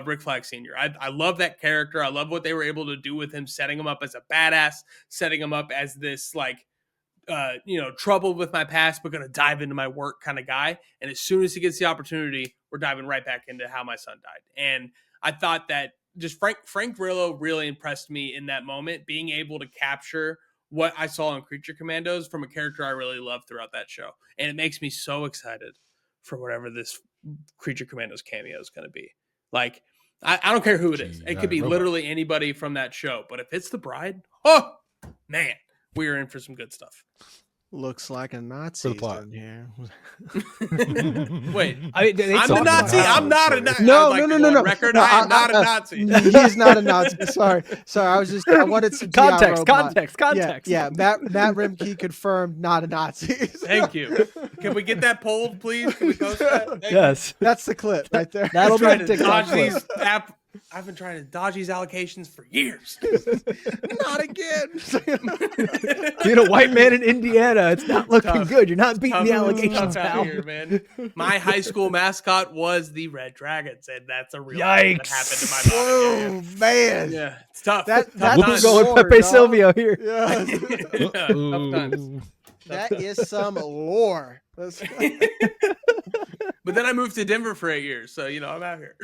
Rick Flag Sr. I love that character. I love what they were able to do with him, setting him up as a badass, setting him up as this like troubled with my past, but going to dive into my work kind of guy. And as soon as he gets the opportunity, we're diving right back into how my son died. And I thought that just Frank Grillo really impressed me in that moment, being able to capture what I saw in Creature Commandos from a character I really loved throughout that show. And it makes me so excited for whatever this Creature Commandos cameo is going to be. Like, I don't care who it is. It could be literally anybody from that show. But if it's the bride, oh, man, we are in for some good stuff.
Looks like a Nazi
plot.
here.
Wait,
I'm
the Nazi. I'm not a Nazi.
No.
Record. I am not a Nazi.
He is not a Nazi. Sorry. I wanted some
context.
Yeah. Matt Rimke confirmed not a Nazi.
Thank you. Can we get that polled, please? Can we post that?
Yes.
That's the clip right there.
That'll be
Trying
the
to
TikTok
dodge
clip.
these I've been trying to dodge these allocations for years.
Not again.
Being a white man in Indiana, it's not looking good. You're not beating the
Tough
allegations,
out
pal.
here, man. My high school mascot was the Red Dragons, and that's a real thing that happened to my body.
Oh man.
Yeah, it's tough.
That's
We'll
times.
go with
lore,
Pepe
dog.
Silvio here.
Yeah.
Yeah, tough times.
That is some lore.
But then I moved to Denver for 8 years, so I'm out here.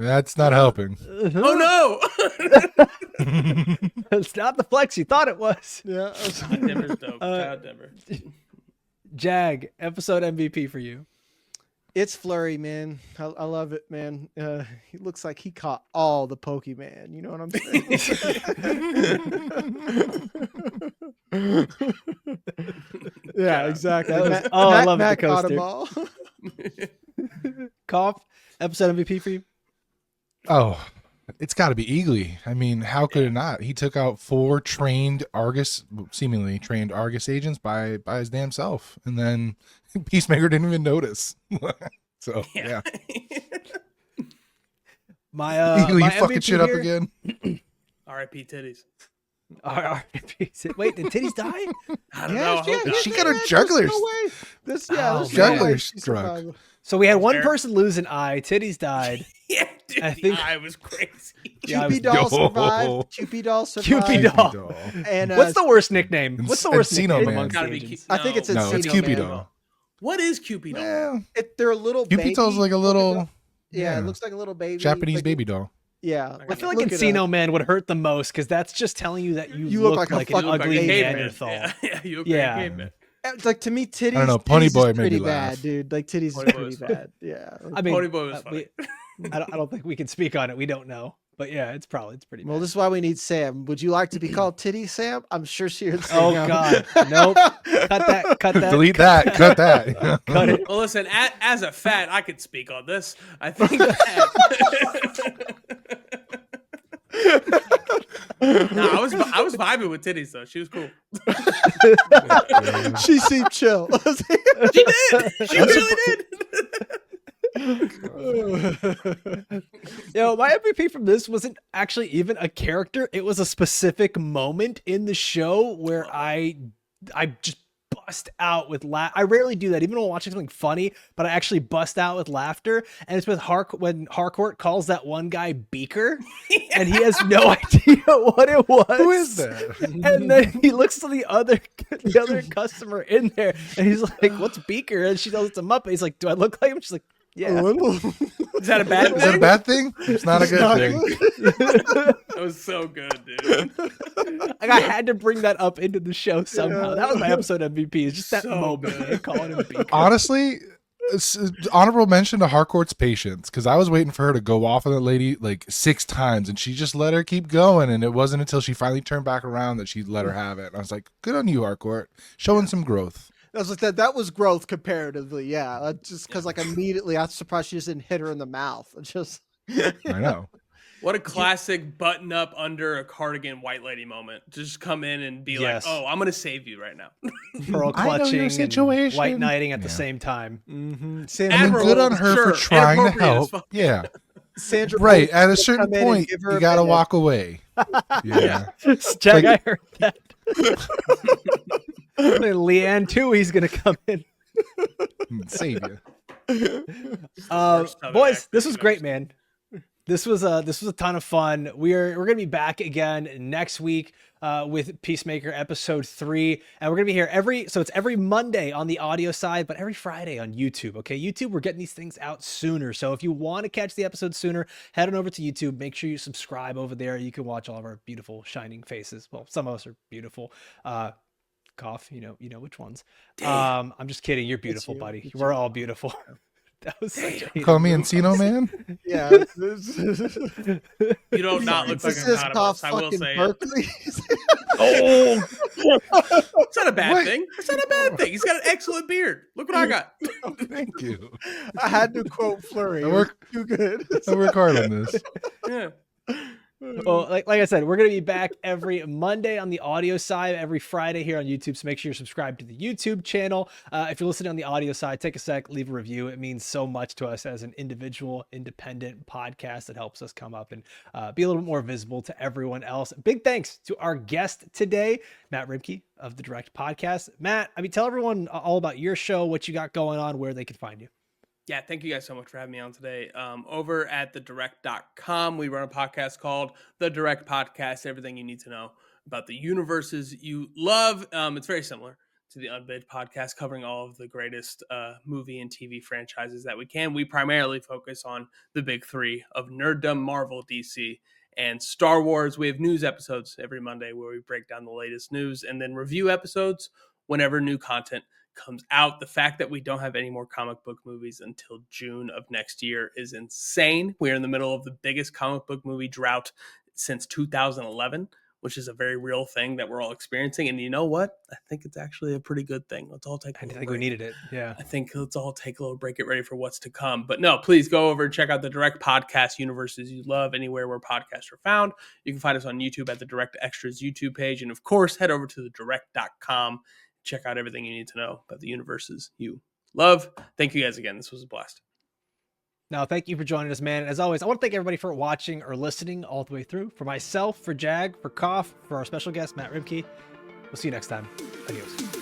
That's not helping.
Oh no!
It's not the flex you thought it was.
Yeah.
Denver's dope. Shout out Denver.
Jag, episode MVP for you.
It's Fleury, man. I love it, man. He looks like he caught all the Pokemon. You know what I'm saying? Yeah, exactly.
I love
Matt
the
caught 'em
coaster.
all.
Cough, episode MVP for you.
Oh, it's got to be Eagly. I mean, how could it not? He took out 4 seemingly trained Argus agents by his damn self, and then Peacemaker didn't even notice. So yeah,
My
Eagly,
my
you fucking
MVP
shit up
here-
again.
R.I.P. titties.
Wait, did titties die?
I don't know. I hope
She got her juggler.
No way. This,
Oh,
this
juggler
way she
struck.
survived.
So we had one
Fair.
person lose an eye. Titties died.
Yeah, dude,
I think-
I was crazy.
Yeah, I
Cupid
was-
doll
Yo.
survived. Cupid doll survived.
Cupid doll.
And
What's the worst nickname? What's the worst
Encino
nickname
Man.
amongst
Gotta
the
be
agents?
I think it's
no.
No, it's
Encino
Cupido.
Man.
What is Cupido?
Well,
They're a little baby.
Cupid's like a little
Yeah, it looks like a little baby.
Japanese
like-
baby doll.
Yeah.
I feel like
look it
Encino
up.
Man would hurt the most because that's just telling you that you
You look
look
like a
like an
fucking
ugly
caveman.
Neanderthal.
Yeah, you look
Yeah.
like a caveman.
It's like to me, titties.
I don't know, Pony
titties
Boy
is
made me
pretty
laugh.
bad, dude. Like titties
Pony
is
Boy
pretty
was fun.
bad. Yeah.
I mean,
Pony Boy was funny.
I don't think we can speak on it. We don't know. But yeah, it's pretty
Well,
bad.
this is why we need Sam. Would you like to be called Titty Sam? I'm sure she would say
Oh
no.
God, nope. Cut that.
Delete that. Cut that.
Cut it.
Well, listen, as a fat, I could speak on this. I think that... No, I was vibing with titties though. She was cool.
She seemed chill.
She did. She really did.
Yo, my MVP from this wasn't actually even a character. It was a specific moment in the show where I just bust out with I rarely do that, even when I'm watching something funny, but I actually bust out with laughter. And it's with when Harcourt calls that one guy Beaker, and he has no idea what it was.
Who is that?
And then he looks to the other customer in there, and he's like, "What's Beaker?" And she tells it's a Muppet. He's like, "Do I look like him?" She's like, "Yeah."
Is that a bad
Is that a
thing?
bad thing? It's not a good thing.
That was so good, dude.
Like I had to bring that up into the show somehow.
Yeah.
That was my episode MVP. It's just that
So
moment,
good.
man, calling him Beaker.
Honestly, honorable mention to Harcourt's patience, because I was waiting for her to go off on that lady like 6 times, and she just let her keep going. And it wasn't until she finally turned back around that she let her have it. And I was like, good on you, Harcourt, showing some growth.
I was like that was growth comparatively. Yeah. Just because like immediately I was surprised she just didn't hit her in the mouth. It's just
I know.
What a classic button up under a cardigan white lady moment. Just come in and be
Yes.
like, "Oh, I'm gonna save you right now."
Pearl
I know your
clutching and
situation.
white knighting at the
Yeah.
same time.
Sandra,
I mean,
Admirable,
good on her
sure,
for trying to
inappropriate as
help.
fuck.
Yeah,
Sandra
right.
Bullock
At a
will
certain
come in and
point,
give her
you
a
gotta
minute.
walk away. Yeah.
Jack,
Like-
I heard that. Leanne too. He's gonna come in.
Save you.
Worst Southern
Boys,
accent
this was
you've
great,
ever
man. This was a ton of fun. We're gonna be back again next week with Peacemaker episode 3, and we're gonna be here it's every Monday on the audio side, but every Friday on YouTube. Okay, YouTube, we're getting these things out sooner, so if you want to catch the episode sooner, head on over to YouTube. Make sure you subscribe over there. You can watch all of our beautiful shining faces. Well, some of us are beautiful. Cough, you know which ones. I'm just kidding. You're beautiful,
you.
buddy.
It's
We're
you.
all beautiful. That was such a
Call me Encino Man.
Yeah.
You don't not look like
This
a
is called
I will
fucking
say it.
Berkeley.
Oh,
It's not a bad
Wait.
thing. It's not a bad thing. He's got an excellent beard. Look what I got.
Thank you.
I had to quote Fleury.
I
It was
work-
too good.
I work hard on this.
Yeah.
well, like I said, we're going to be back every Monday on the audio side, every Friday here on YouTube. So make sure you're subscribed to the YouTube channel. If you're listening on the audio side, take a sec, leave a review. It means so much to us as an individual, independent podcast that helps us come up and be a little bit more visible to everyone else. Big thanks to our guest today, Matt Rimke of the Direct Podcast. Matt, tell everyone all about your show, what you got going on, where they can find you.
Yeah, thank you guys so much for having me on today. Over at thedirect.com, we run a podcast called The Direct Podcast, everything you need to know about the universes you love. It's very similar to the Unbinged podcast, covering all of the greatest movie and TV franchises that we can. We primarily focus on the big three of nerddom, Marvel, DC, and Star Wars. We have news episodes every Monday where we break down the latest news, and then review episodes whenever new content comes out. The fact that we don't have any more comic book movies until June of next year is insane. We are in the middle of the biggest comic book movie drought since 2011, which is a very real thing that we're all experiencing. And you know what? I think it's actually a pretty good thing. Let's all take a little break.
We needed it. Yeah.
I think let's all take a little break, get ready for what's to come. But no, please go over and check out the Direct Podcast universes you love anywhere where podcasts are found. You can find us on YouTube at the Direct Extras YouTube page. And of course, head over to thedirect.com. Check out everything you need to know about the universes you love. Thank you guys again. This was a blast.
No, thank you for joining us, man. As always, I want to thank everybody for watching or listening all the way through. For myself, for Jag, for Koff, for our special guest, Matt Rimke. We'll see you next time. Adios.